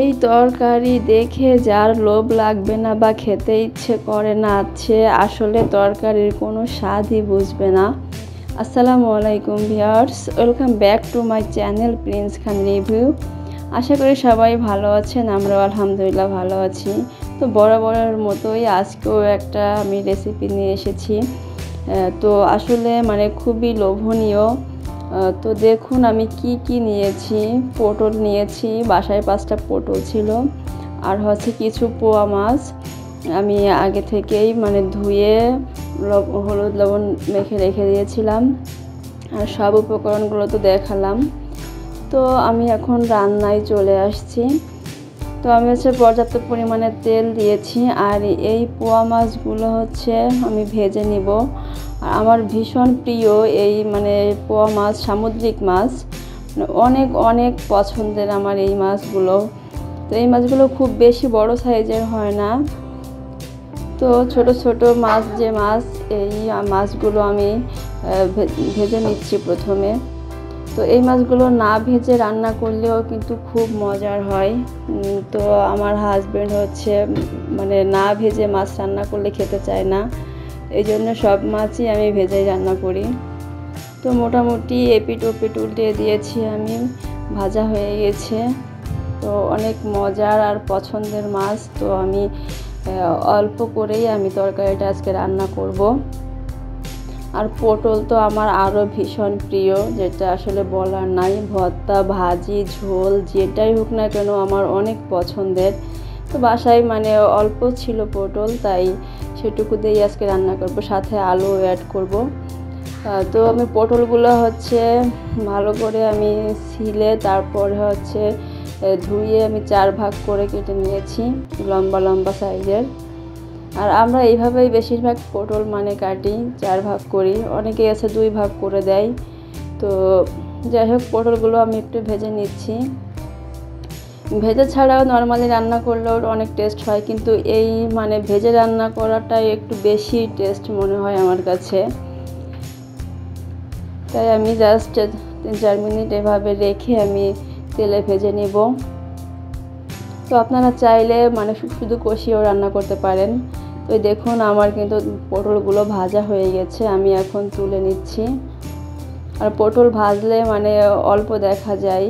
এই তরকারি দেখে যার লোভ লাগবে না বা খেতে ইচ্ছে করে না সে আসলে তরকারির কোনো স্বাদই বুঝবে না। আসসালামু আলাইকুম viewers, welcome back to my channel Prince Khan review. আশা করি সবাই ভালো আছেন, আমরাও আলহামদুলিল্লাহ ভালো আছি। তো বরাবরের মতোই আজকেও একটা আমি রেসিপি নিয়ে এসেছি। তো আসলে খুবই লোভনীয়। তো দেখুন আমি কি নিয়েছি। পটল নিয়েছি, বাসায় 5টা পটল ছিল, আর হচ্ছে কিছু পোয়া মাছ আমি আগে থেকেই ধুয়ে হলুদ লবণ মেখে রেখে দিয়েছিলাম। আর সব উপকরণগুলো তো দেখালাম। তো আমি এখন রান্নায় চলে আসছি। তো আমি পর্যাপ্ত পরিমাণে তেল দিয়েছি, আর এই পোয়া মাছগুলো আমি ভেজে নিব। আর আমার ভীষণ প্রিয় এই পোয়া মাছ, সামুদ্রিক মাছ অনেক অনেক পছন্দের আমার এই মাছগুলো। তো এই মাছগুলো খুব বেশি বড় সাইজের হয় না, তো ছোট ছোট মাছ এই মাছগুলো আমি ভেজে নিচ্ছি প্রথমে। তো এই মাছগুলো না ভেজে রান্না করলেও কিন্তু খুব মজার হয়। তো আমার হাজবেন্ড না ভেজে মাছ রান্না করলে খেতে চায় না, এই জন্য সব মাছই আমি ভেজেই রান্না করি। তো মোটামুটি এপিট ওপিট উল্টে দিয়েছি, আমি ভাজা হয়ে গেছে। তো অনেক মজার আর পছন্দের মাছ। তো আমি অল্প করেই আমি তরকারিটা আজকে রান্না করব। আর পটল তো আমার আরও ভীষণ প্রিয়, যেটা আসলে বলার নাই। ভর্তা, ভাজি, ঝোল যেটাই হোক না কেন আমার অনেক পছন্দের। তো বাসায় অল্প ছিল পটল, তাই সেটুকু দিয়েই আজকে রান্না করব, সাথে আলু অ্যাড করব। তো আমি পটলগুলো ভালো করে আমি ছিলে তারপরে ধুয়ে আমি 4 ভাগ করে কেটে নিয়েছি, লম্বা লম্বা সাইজের। আর আমরা এইভাবেই বেশিরভাগ পটল কাটি, 4 ভাগ করি। অনেকেই আছে 2 ভাগ করে দেয়। তো যাই হোক, পটলগুলো আমি একটু ভেজে নিচ্ছি। ভেজে ছাড়াও নর্মালি রান্না করলেও অনেক টেস্ট হয়, কিন্তু এই ভেজে রান্না করাটাই একটু বেশি টেস্ট মনে হয় আমার কাছে। তাই আমি জাস্ট 3-4 মিনিট এভাবে রেখে আমি তেলে ভেজে নিব। তো আপনারা চাইলে শুধু কষিয়েও রান্না করতে পারেন। তো দেখুন আমার কিন্তু পটলগুলো ভাজা হয়ে গেছে, আমি এখন তুলে নিচ্ছি। আর পটল ভাজলে অল্প দেখা যায়।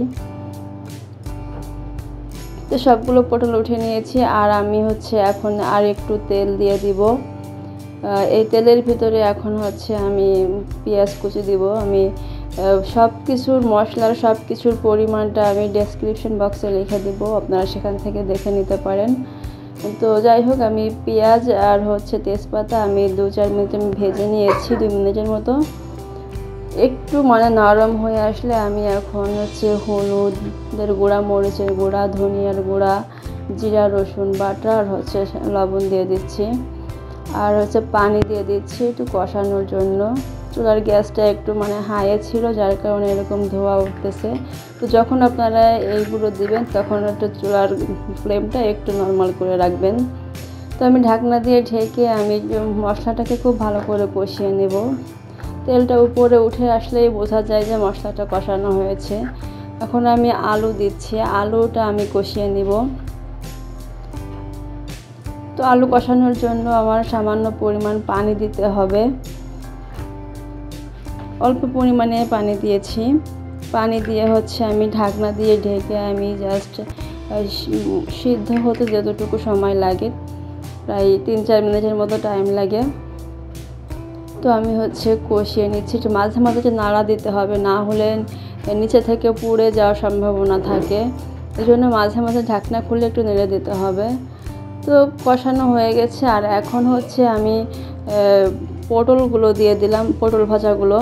তো সবগুলো পটল উঠে নিয়েছি, আর আমি এখন আর একটু তেল দিয়ে দিব। এই তেলের ভিতরে এখন আমি পেঁয়াজ কুচি দিব। আমি সব কিছুর মশলার সব কিছুর পরিমাণটা আমি ডেসক্রিপশন বক্সে লিখে দিব, আপনারা সেখান থেকে দেখে নিতে পারেন। তো যাই হোক, আমি পেঁয়াজ আর তেজপাতা আমি 2-4 মিনিট আমি ভেজে নিয়েছি, 2 মিনিটের মতো। একটু নরম হয়ে আসলে আমি এখন হলুদের গুঁড়া, মরিচের গুঁড়া, ধনিয়ার গুঁড়া, জিরা রসুন বাটা আর লবণ দিয়ে দিচ্ছি। আর পানি দিয়ে দিচ্ছি একটু কষানোর জন্য। চুলার গ্যাসটা একটু হাইয়ে ছিল, যার কারণে এরকম ধোয়া উঠতেছে। তো যখন আপনারা এইগুলো দিবেন তখন একটু চুলার ফ্লেমটা একটু নর্মাল করে রাখবেন। তো আমি ঢাকনা দিয়ে ঢেকে আমি মশলাটাকে খুব ভালো করে কষিয়ে নেব। তেলটা উপরে উঠে আসলেই বোঝা যায় যে মশলাটা কষানো হয়েছে। এখন আমি আলু দিচ্ছি, আলুটা আমি কষিয়ে নিব। তো আলু কষানোর জন্য আমার সামান্য পরিমাণ পানি দিতে হবে। অল্প পরিমাণে পানি দিয়েছি। পানি দিয়ে আমি ঢাকনা দিয়ে ঢেকে আমি জাস্ট সিদ্ধ হতে যতটুকু সময় লাগে, প্রায় 3-4 মিনিটের মতো টাইম লাগে। তো আমি কষিয়ে নিচ্ছি। একটু মাঝে মাঝে নাড়া দিতে হবে, না হলে নিচে থেকে পুড়ে যাওয়ার সম্ভাবনা থাকে। এই জন্য মাঝে মাঝে ঢাকনা খুলে একটু নেড়ে দিতে হবে। তো কষানো হয়ে গেছে, আর এখন আমি পটলগুলো দিয়ে দিলাম, পটল ভাজাগুলো।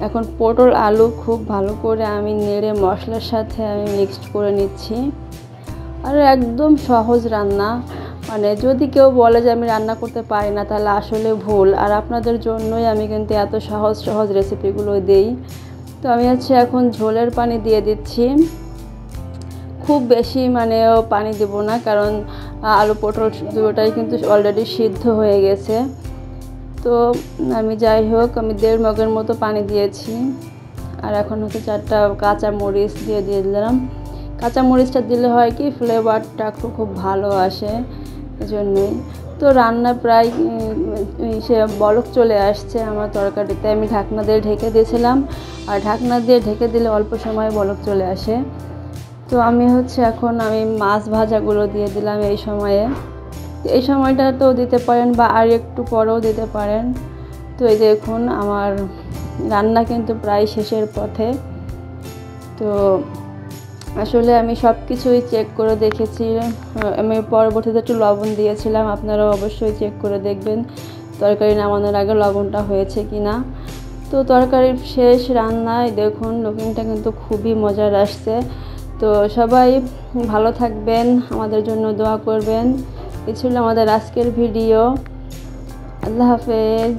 এখন পটল আলু খুব ভালো করে আমি নেড়ে মশলার সাথে আমি মিক্সড করে নিচ্ছি। আর একদম সহজ রান্না, যদি কেউ বলে যে আমি রান্না করতে পারি না তাহলে আসলে ভুল। আর আপনাদের জন্যই আমি কিন্তু এত সহজ সহজ রেসিপিগুলো দিই। তো আমি এখন ঝোলের পানি দিয়ে দিচ্ছি। খুব বেশি পানি দেব না, কারণ আলু পটল দুটোটাই কিন্তু অলরেডি সিদ্ধ হয়ে গেছে। তো আমি যাই হোক, আমি 1.5 মগের মতো পানি দিয়েছি। আর এখন 4টা কাঁচা মরিচ দিয়ে দিলাম। কাঁচামরিচটা দিলে হয় কি ফ্লেভারটা খুব ভালো আসে, এজন্যই। তো রান্না প্রায় সে বলক চলে আসছে আমার তরকারিতে। আমি ঢাকনা দিয়ে ঢেকে দিয়েছিলাম, আর ঢাকনা দিয়ে ঢেকে দিলে অল্প সময় বলক চলে আসে। তো আমি এখন মাছ ভাজাগুলো দিয়ে দিলাম এই সময়ে। এই সময়টাতেও দিতে পারেন বা আর একটু পরেও দিতে পারেন। তো এই দেখুন আমার রান্না কিন্তু প্রায় শেষের পথে। তো আসলে আমি সব কিছুই চেক করে দেখেছি। আমি পরবর্তীতে একটু লবণ দিয়েছিলাম, আপনারাও অবশ্যই চেক করে দেখবেন তরকারি নামানোর আগে লবণটা হয়েছে কি না। তো তরকারির শেষ রান্নায় দেখুন লুকিংটা কিন্তু খুবই মজার আসছে। তো সবাই ভালো থাকবেন, আমাদের জন্য দোয়া করবেন। এই ছিল আমাদের আজকের ভিডিও। আল্লাহ হাফেজ।